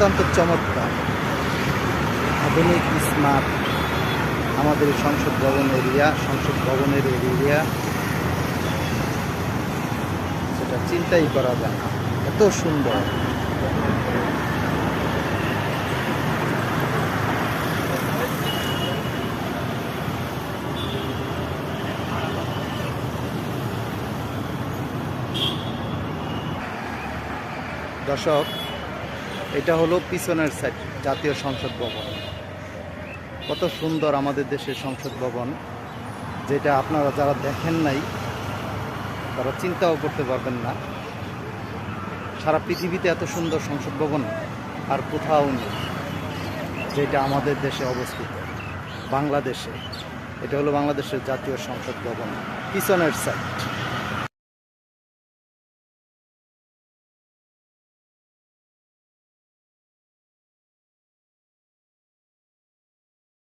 অত্যন্ত চমৎকার, আধুনিক, স্মার্ট আমাদের এই সংসদ ভবনের এরিয়া সেটা চিন্তাই করা যায় না, এত সুন্দর। দর্শক, এটা হলো পিছনের সাইড, জাতীয় সংসদ ভবন। কত সুন্দর আমাদের দেশের সংসদ ভবন, যেটা আপনারা যারা দেখেন নাই তারা চিন্তাও করতে পারবেন না। সারা পৃথিবীতে এত সুন্দর সংসদ ভবন আর কোথাও নেই, যেটা আমাদের দেশে অবস্থিত, বাংলাদেশে। এটা হলো বাংলাদেশের জাতীয় সংসদ ভবন, পিছনের সাইড।